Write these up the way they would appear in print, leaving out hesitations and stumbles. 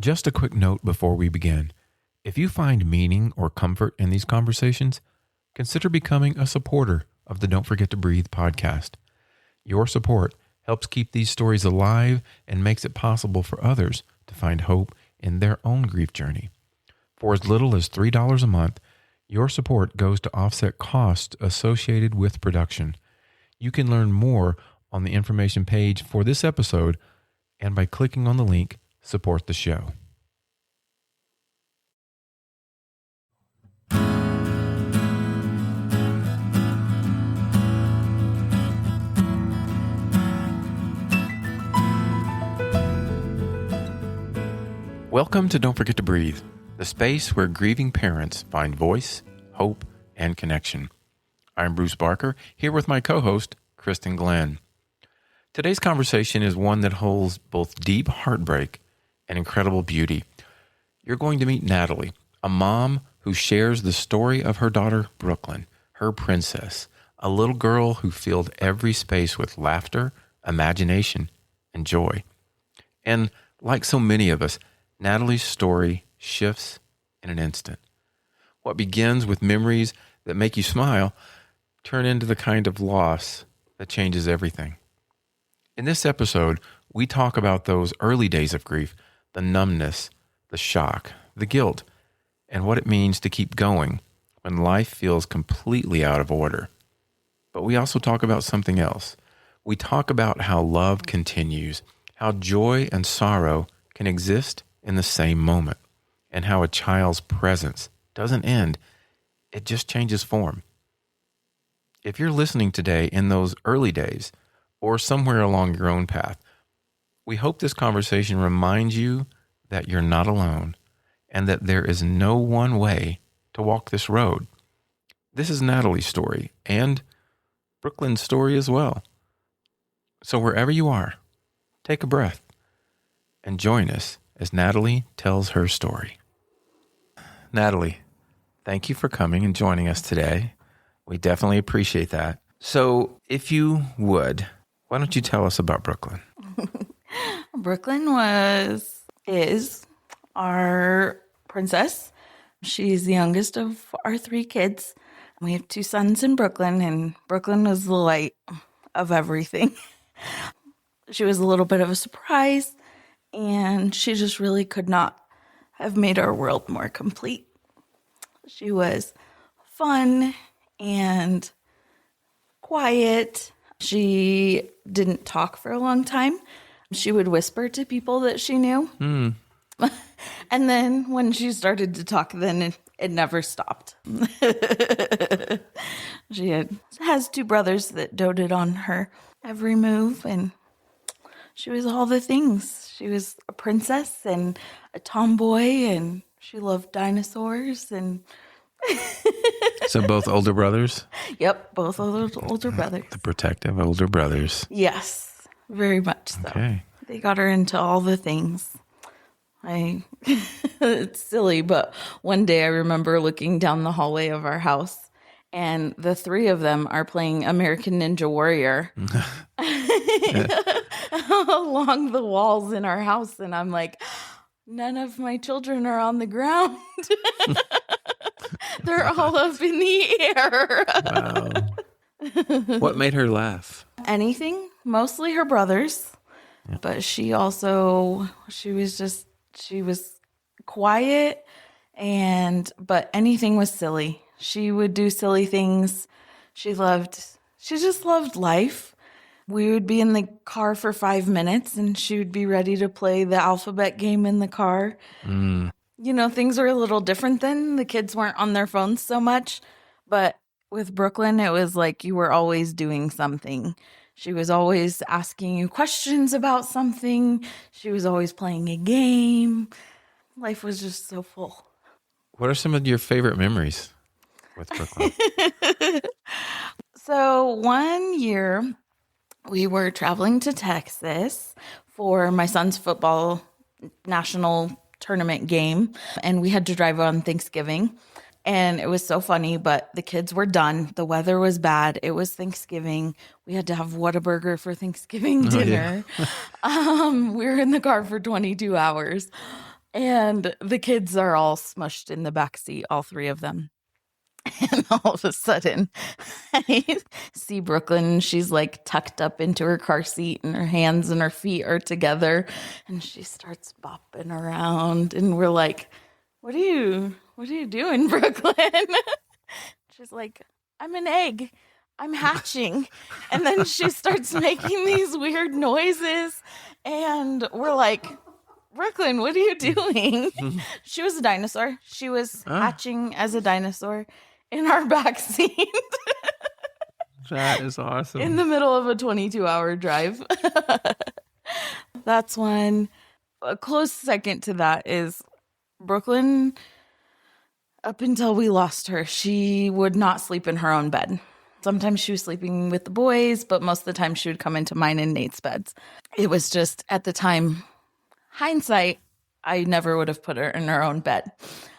Just a quick note before we begin. If you find meaning or comfort in these conversations, consider becoming a supporter of the Don't Forget to Breathe podcast. Your support helps keep these stories alive and makes it possible for others to find hope in their own grief journey. For as little as $3 a month, your support goes to offset costs associated with production. You can learn more on the information page for this episode and by clicking on the link, Support the Show. Welcome to Don't Forget to Breathe, the space where grieving parents find voice, hope, and connection. I'm Bruce Barker, here with my co-host, Kristen Glenn. Today's conversation is one that holds both deep heartbreak and incredible beauty. You're going to meet Natalie, a mom who shares the story of her daughter, Brooklyn, her princess, a little girl who filled every space with laughter, imagination, and joy. And like so many of us, Natalie's story shifts in an instant. What begins with memories that make you smile turn into the kind of loss that changes everything. In this episode, we talk about those early days of grief, the numbness, the shock, the guilt, and what it means to keep going when life feels completely out of order. But we also talk about something else. We talk about how love continues, how joy and sorrow can exist in the same moment, and how a child's presence doesn't end, it just changes form. If you're listening today in those early days or somewhere along your own path, we hope this conversation reminds you that you're not alone and that there is no one way to walk this road. This is Natalie's story and Brooklyn's story as well. So wherever you are, take a breath and join us as Natalie tells her story. Natalie, thank you for coming and joining us today. We definitely appreciate that. So if you would, why don't you tell us about Brooklyn? Brooklyn is our princess. She's the youngest of our three kids. We have two sons in Brooklyn, and Brooklyn was the light of everything. She was a little bit of a surprise, and she just really could not have made our world more complete. She was fun and quiet. She didn't talk for a long time. She would whisper to people that she knew. And then when she started to talk, then it never stopped. She has two brothers that doted on her every move, and she was all the things. She was a princess and a tomboy, and she loved dinosaurs. And So both older brothers? Yep, both older brothers. The protective older brothers. Yes, very much so. Okay. They got her into all the things. It's silly, but one day I remember looking down the hallway of our house, and the three of them are playing American Ninja Warrior along the walls in our house. And I'm like, none of my children are on the ground. They're all up in the Wow. What made her laugh? Anything, mostly her brothers. Yeah. But she was quiet, but anything was silly. She would do silly things. She just loved life. We would be in the car for 5 minutes and she would be ready to play the alphabet game in the car. You know, things were a little different then. The kids weren't on their phones so much, but with Brooklyn, it was like you were always doing something. She was always asking you questions about something. She was always playing a game. Life was just so full. What are some of your favorite memories with Brooklyn? So one year we were traveling to Texas for my son's football national tournament game, and we had to drive on Thanksgiving. And it was so funny, but the kids were done. The weather was bad. It was Thanksgiving. We had to have Whataburger for Thanksgiving dinner. We were in the car for 22 hours. And the kids are all smushed in the back seat, all three of them. And all of a sudden, I see Brooklyn. She's like tucked up into her car seat, and her hands and her feet are together. And she starts bopping around. And we're like, what are you doing, Brooklyn? She's like, I'm an egg. I'm hatching. And then she starts making these weird noises. And we're like, Brooklyn, what are you doing? She was a dinosaur. She was hatching as a dinosaur in our back seat. That is awesome. In the middle of a 22-hour drive. That's one. A close second to that is Brooklyn. Up until we lost her, she would not sleep in her own bed. Sometimes she was sleeping with the boys, but most of the time she would come into mine and Nate's beds. It was just, at the time, hindsight, I never would have put her in her own bed.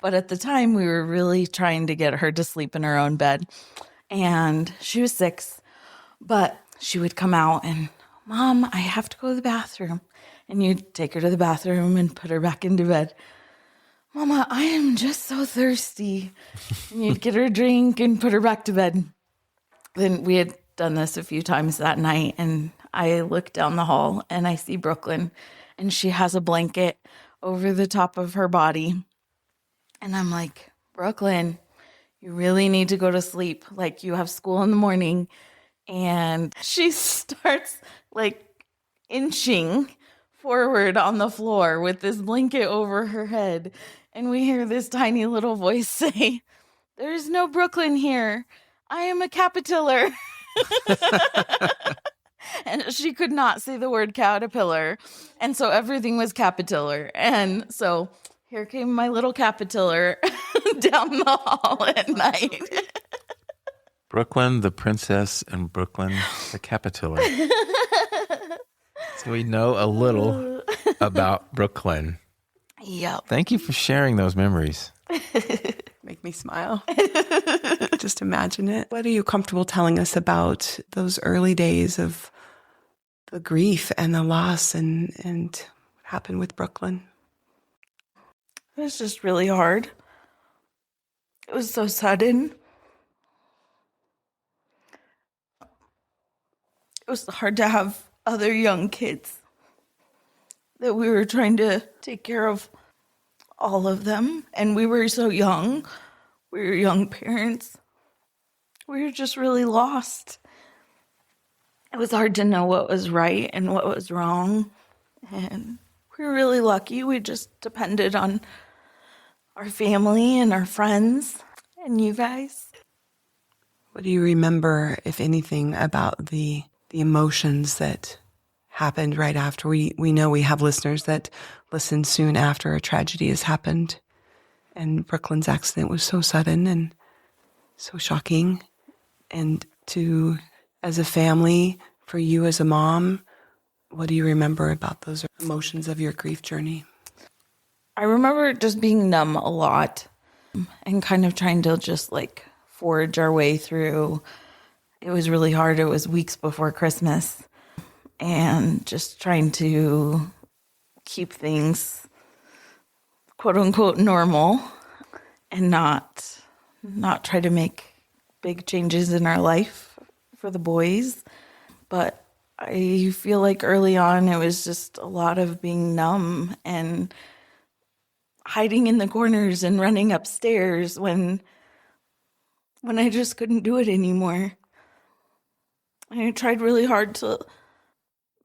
But at the time, we were really trying to get her to sleep in her own bed. And she was 6, but she would come out and, Mom, I have to go to the bathroom. And you'd take her to the bathroom and put her back into bed. Mama, I am just so thirsty. And you'd get her a drink and put her back to bed. Then we had done this a few times that night, and I look down the hall and I see Brooklyn, and she has a blanket over the top of her body. And I'm like, Brooklyn, you really need to go to sleep. Like, you have school in the morning. And she starts like inching forward on the floor with this blanket over her head. And we hear this tiny little voice say, there's no Brooklyn here. I am a caterpillar. And she could not say the word caterpillar. And so everything was caterpillar. And so here came my little caterpillar down the hall at night. Brooklyn the princess and Brooklyn the caterpillar. So we know a little about Brooklyn. Yep. Thank you for sharing those memories. Make me smile. Just imagine it. What are you comfortable telling us about those early days of the grief and the loss and what happened with Brooklyn? It was just really hard. It was so sudden. It was hard to have other young kids that we were trying to take care of, all of them. And we were so young. We were young parents. We were just really lost. It was hard to know what was right and what was wrong. And we were really lucky. We just depended on our family and our friends and you guys. What do you remember, if anything, about the emotions that happened right after? We know we have listeners that listen soon after a tragedy has happened. And Brooklyn's accident was so sudden and so shocking. And as a family, for you as a mom, what do you remember about those emotions of your grief journey? I remember just being numb a lot and kind of trying to just like forge our way through. It was really hard. It was weeks before Christmas, and just trying to keep things quote unquote normal and not try to make big changes in our life for the boys. But I feel like early on it was just a lot of being numb and hiding in the corners and running upstairs when I just couldn't do it anymore. And I tried really hard to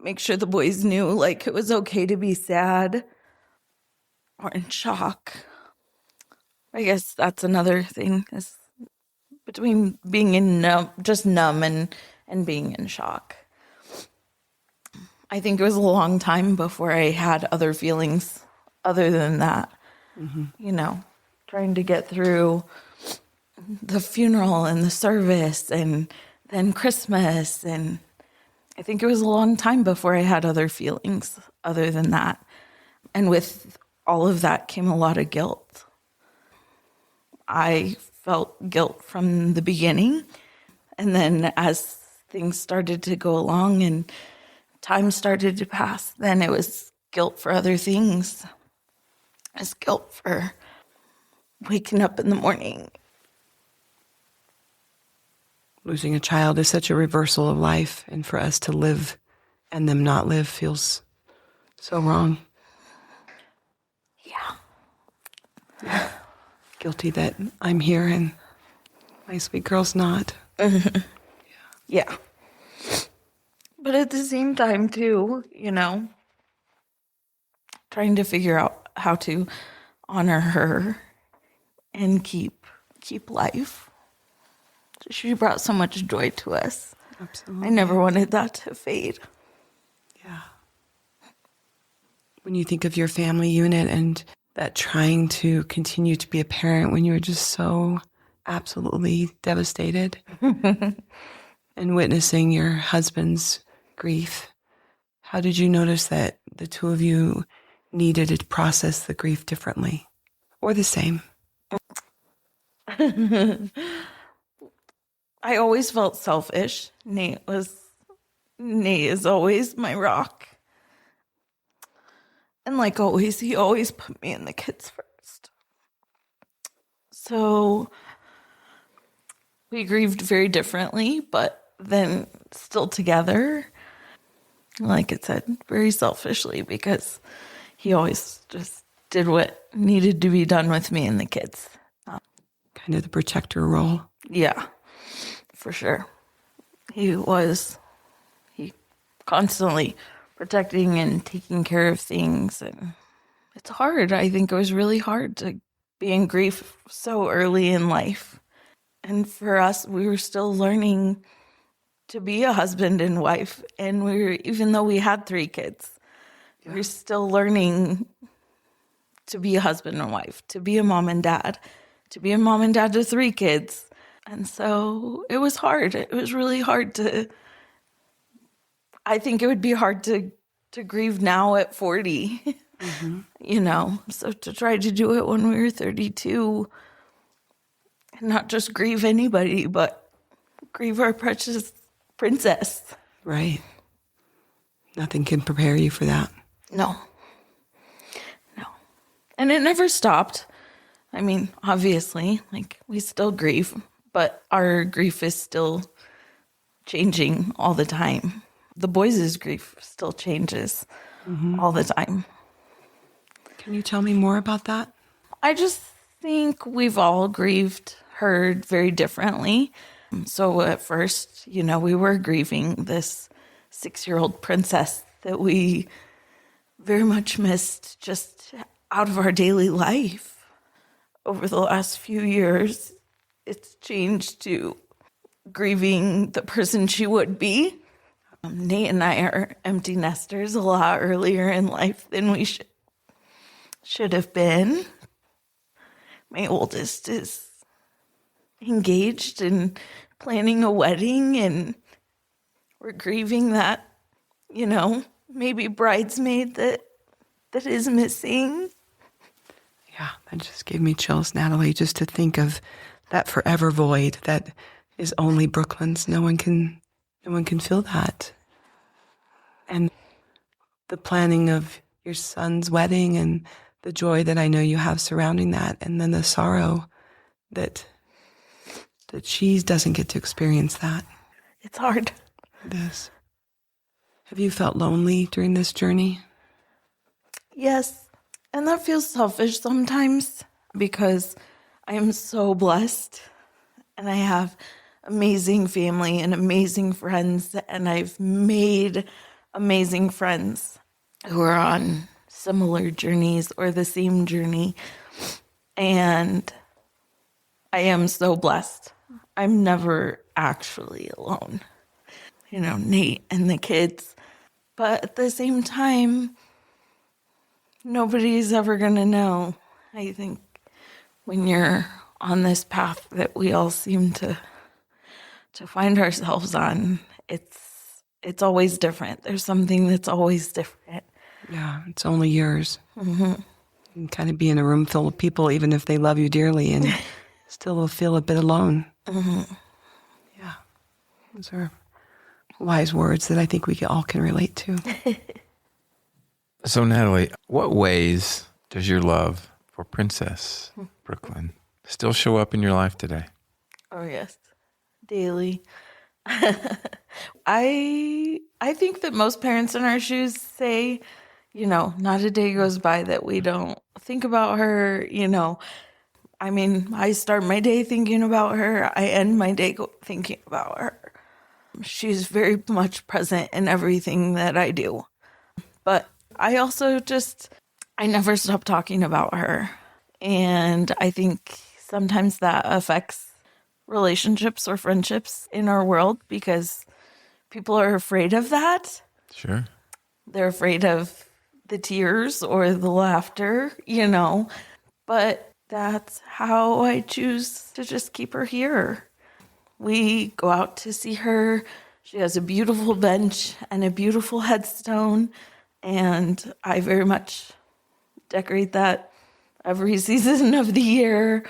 make sure the boys knew like it was okay to be sad or in shock. I guess that's another thing, is between being just numb and being in shock. I think it was a long time before I had other feelings other than that. Mm-hmm. You know, trying to get through the funeral and the service and then Christmas. And I think it was a long time before I had other feelings other than that. And with all of that came a lot of guilt. I felt guilt from the beginning. And then as things started to go along and time started to pass, then it was guilt for other things. This guilt for waking up in the morning. Losing a child is such a reversal of life, and for us to live and them not live feels so wrong. Yeah. Guilty that I'm here and my sweet girl's not. Yeah. But at the same time, too, trying to figure out how to honor her and keep life. She brought so much joy to us. Absolutely. I never wanted that to fade. Yeah. When you think of your family unit and that trying to continue to be a parent when you were just so absolutely devastated and witnessing your husband's grief, how did you notice that the two of you needed to process the grief differently or the same? I always felt selfish. Nate is always my rock. And like always, he always put me and the kids first. So we grieved very differently, but then still together. Like it said, very selfishly, because he always just did what needed to be done with me and the kids. Kind of the protector role. Yeah, for sure. He constantly protecting and taking care of things. And it's hard. I think it was really hard to be in grief so early in life. And for us, we were still learning to be a husband and wife. And even though we had 3 kids, we were still learning to be a husband and wife, to be a mom and dad, to 3 kids. And so it was hard. It was really hard I think it would be hard to grieve now at 40, So to try to do it when we were 32 and not just grieve anybody, but grieve our precious princess. Right. Nothing can prepare you for that. No. And it never stopped. I mean, obviously, we still grieve, but our grief is still changing all the time. The boys' grief still changes all the time. Can you tell me more about that? I just think we've all grieved her very differently. So at first, we were grieving this 6-year-old princess that we very much missed just out of our daily life. Over the last few years, it's changed to grieving the person she would be. Nate and I are empty nesters a lot earlier in life than we should have been. My oldest is engaged and planning a wedding, and we're grieving that, maybe bridesmaid that is missing. Yeah, that just gave me chills, Natalie, just to think of that forever void that is only Brooklyn's. No one can fill that. And the planning of your son's wedding and the joy that I know you have surrounding that, and then the sorrow that she doesn't get to experience that. It's hard. It is. Have you felt lonely during this journey? Yes. And that feels selfish sometimes because I am so blessed and I have amazing family and amazing friends, and I've made amazing friends who are on similar journeys or the same journey. And I am so blessed. I'm never actually alone. Nate and the kids. But at the same time, nobody's ever going to know. I think when you're on this path that we all seem to find ourselves on, it's always different. There's something that's always different. Yeah, it's only yours. Mm-hmm. You can kind of be in a room full of people, even if they love you dearly, and still will feel a bit alone. Mm-hmm. Yeah, those are wise words that I think we all can relate to. So, Natalie, what ways Does your love for Princess Brooklyn still show up in your life today? Oh yes, daily. I think that most parents in our shoes say, not a day goes by that we don't think about her. I mean, I start my day thinking about her. I end my day thinking about her. She's very much present in everything that I do. But I also I never stop talking about her. And I think sometimes that affects relationships or friendships in our world because people are afraid of that. Sure. They're afraid of the tears or the laughter, but that's how I choose to just keep her here. We go out to see her. She has a beautiful bench and a beautiful headstone, and I very much decorate that every season of the year.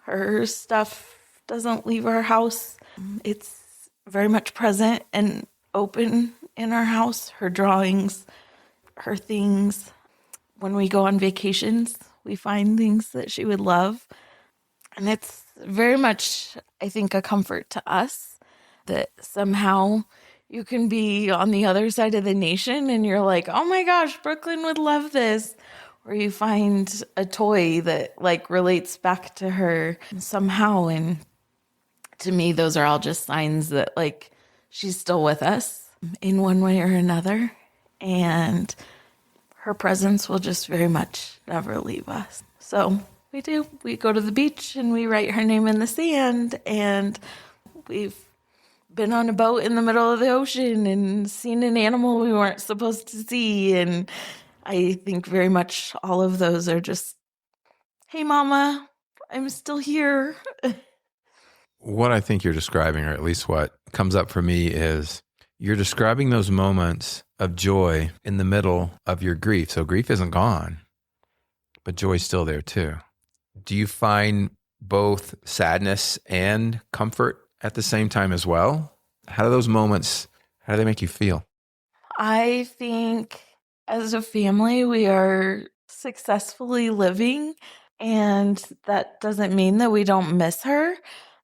Her stuff doesn't leave our house. It's very much present and open in our house. Her drawings, her things. When we go on vacations, we find things that she would love. And it's very much, I think, a comfort to us that somehow you can be on the other side of the nation and you're like, oh my gosh, Brooklyn would love this. Or you find a toy that relates back to her somehow. And to me, those are all just signs that she's still with us in one way or another. And her presence will just very much never leave us. So we do. We go to the beach and we write her name in the sand. And we've been on a boat in the middle of the ocean and seen an animal we weren't supposed to see. And I think very much all of those are just, hey, Mama, I'm still here. What I think you're describing, or at least what comes up for me, is you're describing those moments of joy in the middle of your grief. So grief isn't gone, but joy's still there too. Do you find both sadness and comfort at the same time as well? How do those moments, how do they make you feel? I think as a family, we are successfully living, and that doesn't mean that we don't miss her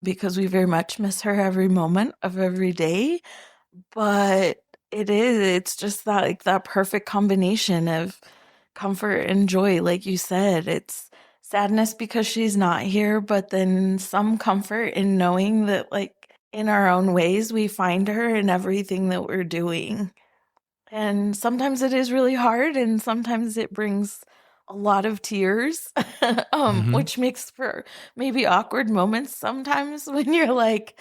because we very much miss her every moment of every day. But it's just that perfect combination of comfort and joy. Like you said, it's sadness because she's not here, but then some comfort in knowing that in our own ways, we find her in everything that we're doing. And sometimes it is really hard, and sometimes it brings a lot of tears, which makes for maybe awkward moments sometimes when you're like,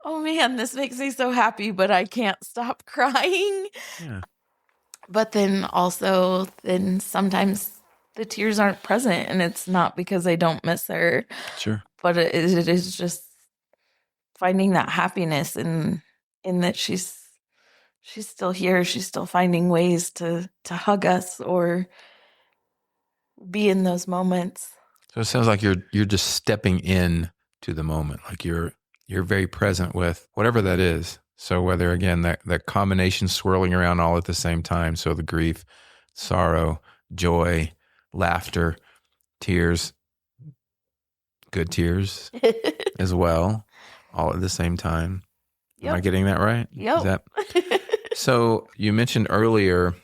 oh man, this makes me so happy, but I can't stop crying. Yeah. But then also, sometimes the tears aren't present, and it's not because I don't miss her. Sure. But it is just finding that happiness in that she's still here. She's still finding ways to hug us or be in those moments. So it sounds like you're just stepping in to the moment. Like you're very present with whatever that is. So whether, again, that combination swirling around all at the same time. So the grief, sorrow, joy, laughter, tears, good tears as well, all at the same time. Yep. Am I getting that right? Yep. So you mentioned earlier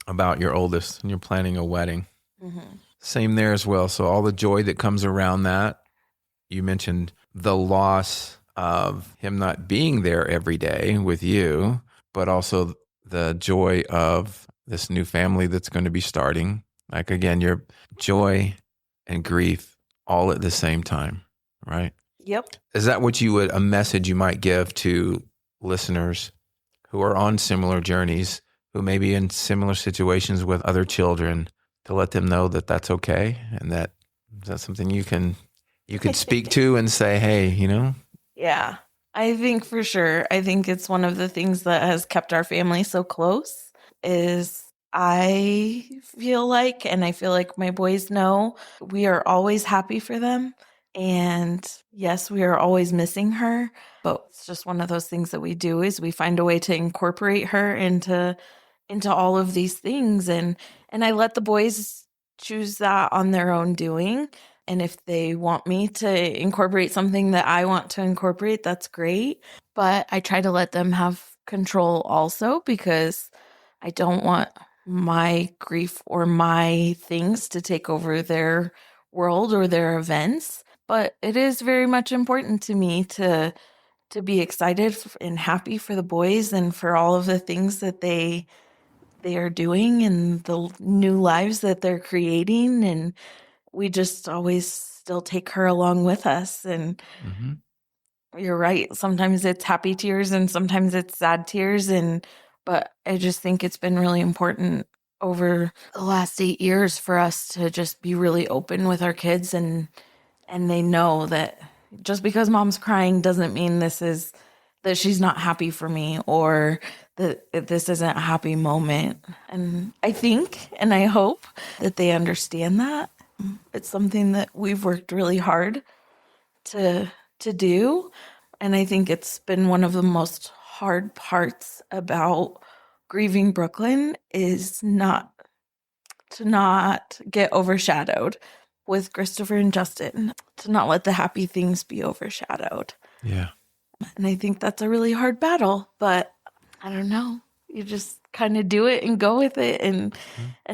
about your oldest and you're planning a wedding. Mm-hmm. Same there as well. So all the joy that comes around that. You mentioned the loss of him not being there every day with you, but also the joy of this new family that's going to be starting. Like, again, your joy and grief all at the same time, right? Yep. Is that a message you might give to listeners who are on similar journeys, who may be in similar situations with other children, to let them know that that's okay, and that is that something you can speak to and say, hey, Yeah, I think for sure. I think it's one of the things that has kept our family so close is I feel like, and I feel like my boys know, we are always happy for them. And yes, we are always missing her, but it's just one of those things that we do is we find a way to incorporate her into all of these things. And I let the boys choose that on their own doing. And if they want me to incorporate something that I want to incorporate, that's great. But I try to let them have control also, because I don't want my grief or my things to take over their world or their events. But it is very much important to me to be excited and happy for the boys and for all of the things that they are doing and the new lives that they're creating. And we just always still take her along with us. And you're right. Sometimes it's happy tears and sometimes it's sad tears. But I just think it's been really important over the last 8 years for us to just be really open with our kids, and they know that just because mom's crying doesn't mean that she's not happy for me, or that this isn't a happy moment. And I think and I hope that they understand that. It's something that we've worked really hard to do. And I think it's been one of the most hard parts about grieving Brooklyn is to not get overshadowed with Christopher and Justin, to not let the happy things be overshadowed. Yeah. And I think that's a really hard battle, but I don't know. You just kind of do it and go with it, and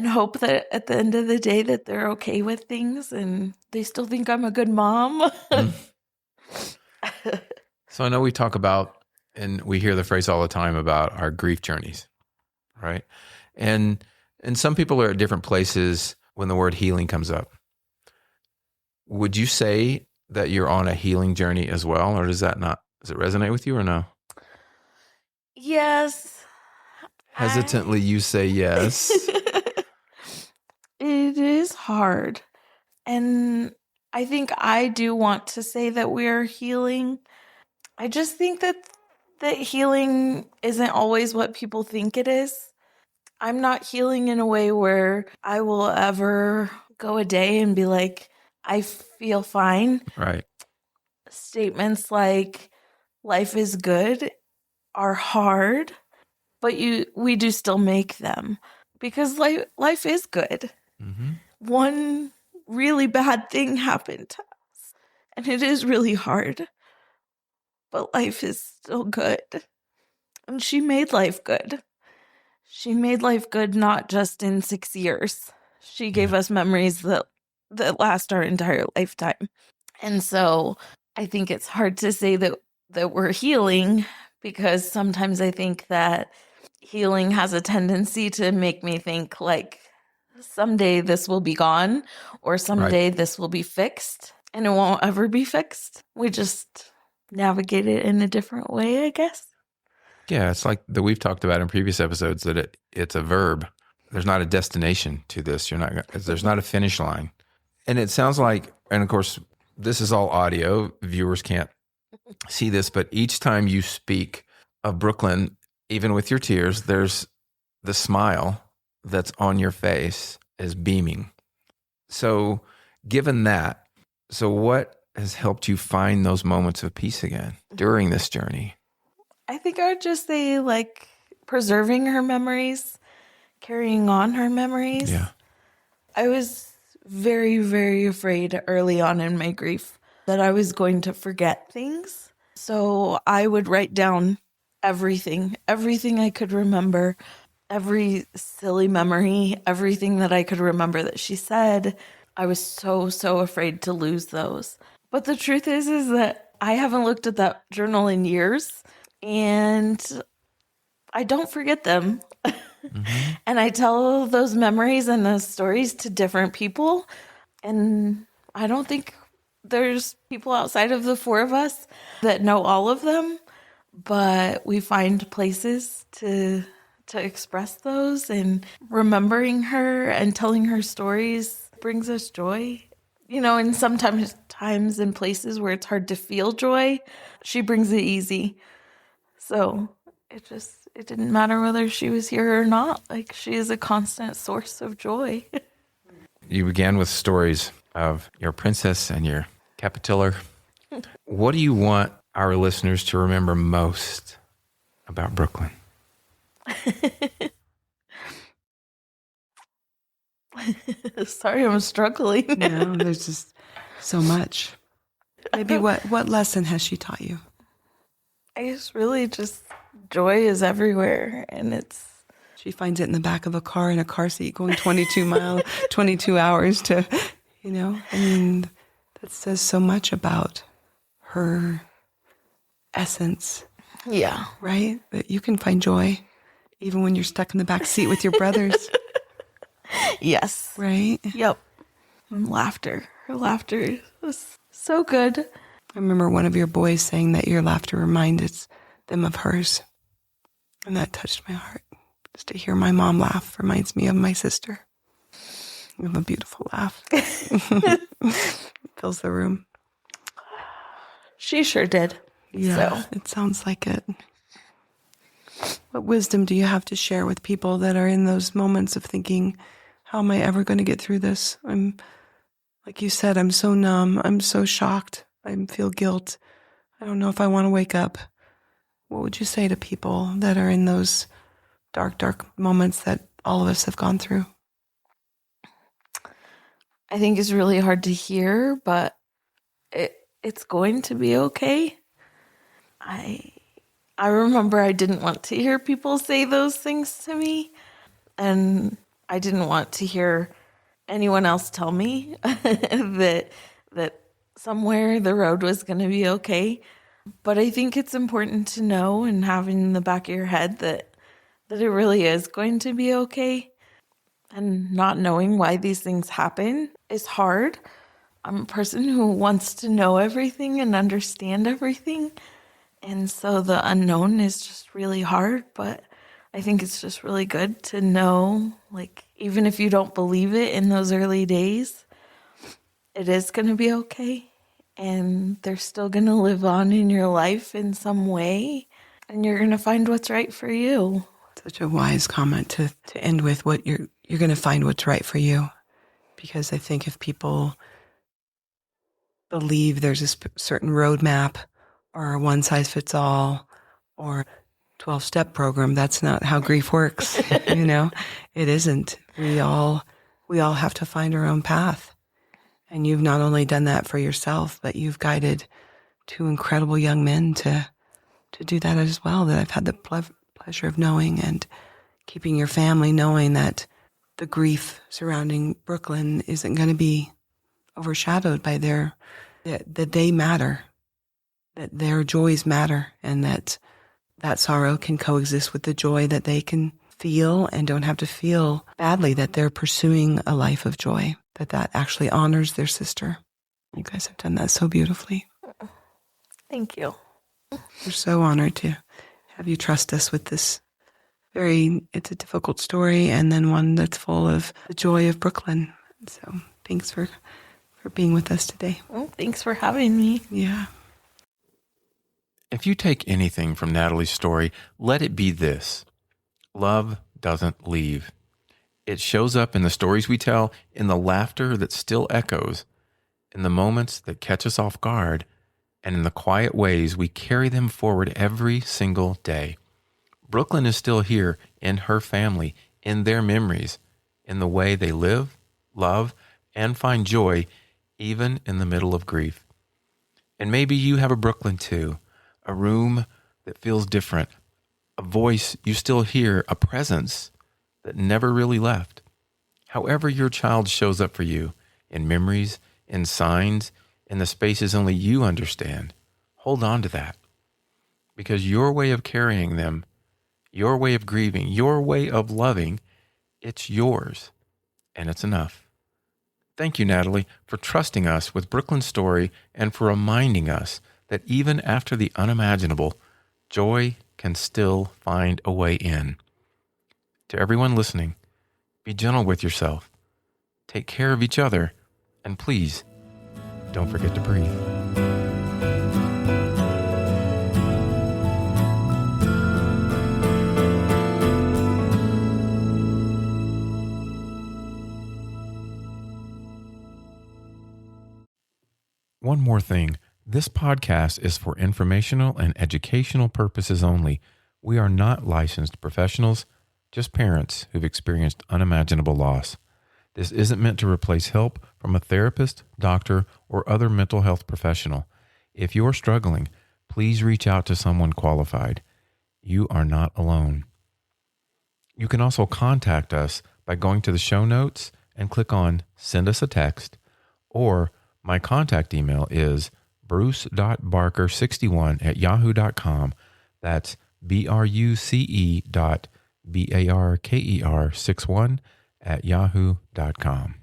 hope that at the end of the day that they're okay with things and they still think I'm a good mom. So I know we talk about, and we hear the phrase all the time about our grief journeys, right? And some people are at different places when the word healing comes up. Would you say that you're on a healing journey as well, or does it resonate with you or no? Yes. Hesitantly, you say yes. It is hard. And I think I do want to say that we're healing. I just think that healing isn't always what people think it is. I'm not healing in a way where I will ever go a day and be like, I feel fine. Right. Statements like life is good are hard, but we do still make them, because life is good. Mm-hmm. One really bad thing happened to us, and it is really hard, but life is still good. And she made life good. She made life good not just in 6 years. She gave us memories that last our entire lifetime. And so I think it's hard to say that we're healing, because sometimes I think that healing has a tendency to make me think like someday this will be gone, or someday this will be fixed, and it won't ever be fixed. We just navigate it in a different way, I guess. Yeah, it's like that we've talked about in previous episodes, that it's a verb. There's not a destination to this. There's not a finish line. And it sounds like, and of course, this is all audio. Viewers can't see this, but each time you speak of Brooklyn, even with your tears, there's the smile that's on your face is beaming. So given that, so what has helped you find those moments of peace again during this journey? I think I would just say like preserving her memories, carrying on her memories. Yeah. I was very, very afraid early on in my grief that I was going to forget things. So I would write down everything I could remember, every silly memory, everything that I could remember that she said. I was so afraid to lose those. But the truth is that I haven't looked at that journal in years, and I don't forget them. Mm-hmm. And I tell those memories and those stories to different people. And I don't think there's people outside of the four of us that know all of them, but we find places to express those, and remembering her and telling her stories brings us joy. You know, and sometimes times in places where it's hard to feel joy, she brings it easy. So it didn't matter whether she was here or not. Like, she is a constant source of joy. You began with stories of your princess and your caterpillar. What do you want our listeners to remember most about Brooklyn? Sorry, I'm struggling. No, there's just so much. Maybe what lesson has she taught you? I guess really just joy is everywhere, and She finds it in the back of a car in a car seat going 22 hours to, I mean, that says so much about her essence, yeah. right? That you can find joy even when you're stuck in the back seat with your brothers, Yes. right? Yep. And laughter. Her laughter was so good. I remember one of your boys saying that your laughter reminded them of hers. And that touched my heart. Just to hear my mom laugh reminds me of my sister. You have a beautiful laugh. Fills the room. She sure did. Yeah, So. it sounds like it. What wisdom do you have to share with people that are in those moments of thinking, how am I ever going to get through this? Like you said, I'm so numb. I'm so shocked. I feel guilt. I don't know if I want to wake up. What would you say to people that are in those dark, dark moments that all of us have gone through? I think it's really hard to hear, but it's going to be okay. I remember I didn't want to hear people say those things to me, and I didn't want to hear anyone else tell me that somewhere the road was going to be okay. But I think it's important to know and have in the back of your head that it really is going to be okay. And not knowing why these things happen is hard. I'm a person who wants to know everything and understand everything. And so the unknown is just really hard, but I think it's just really good to know, like, even if you don't believe it in those early days, it is going to be okay. And they're still going to live on in your life in some way. And you're going to find what's right for you. Such a wise comment to end with. What you're going to find what's right for you. Because I think if people believe there's a certain roadmap or a one-size-fits-all or 12-step program, that's not how grief works. It isn't. We all have to find our own path. And you've not only done that for yourself, but you've guided two incredible young men to do that as well, that I've had the pleasure of knowing, and keeping your family knowing that the grief surrounding Brooklyn isn't going to be overshadowed by that they matter, that their joys matter, and that sorrow can coexist with the joy that they can feel, and don't have to feel badly that they're pursuing a life of joy, that actually honors their sister. You guys have done that so beautifully. Thank you. We're so honored to have you trust us with this it's a difficult story, and then one that's full of the joy of Brooklyn. So thanks for being with us today. Well, thanks for having me. Yeah. If you take anything from Natalie's story, let it be this: love doesn't leave. It shows up in the stories we tell, in the laughter that still echoes, in the moments that catch us off guard, and in the quiet ways we carry them forward every single day. Brooklyn is still here in her family, in their memories, in the way they live, love, and find joy, even in the middle of grief. And maybe you have a Brooklyn too, a room that feels different, a voice you still hear, a presence that never really left. However your child shows up for you, in memories, in signs, in the spaces only you understand, hold on to that. Because your way of carrying them, your way of grieving, your way of loving, it's yours, and it's enough. Thank you, Natalie, for trusting us with Brooklyn's story, and for reminding us that even after the unimaginable, joy can still find a way in. To everyone listening, be gentle with yourself, take care of each other, and please, don't forget to breathe. One more thing. This podcast is for informational and educational purposes only. We are not licensed professionals, just parents who've experienced unimaginable loss. This isn't meant to replace help from a therapist, doctor, or other mental health professional. If you're struggling, please reach out to someone qualified. You are not alone. You can also contact us by going to the show notes and click on Send Us a Text, or my contact email is bruce.barker61@yahoo.com. That's BRUCE.BARKER61@yahoo.com.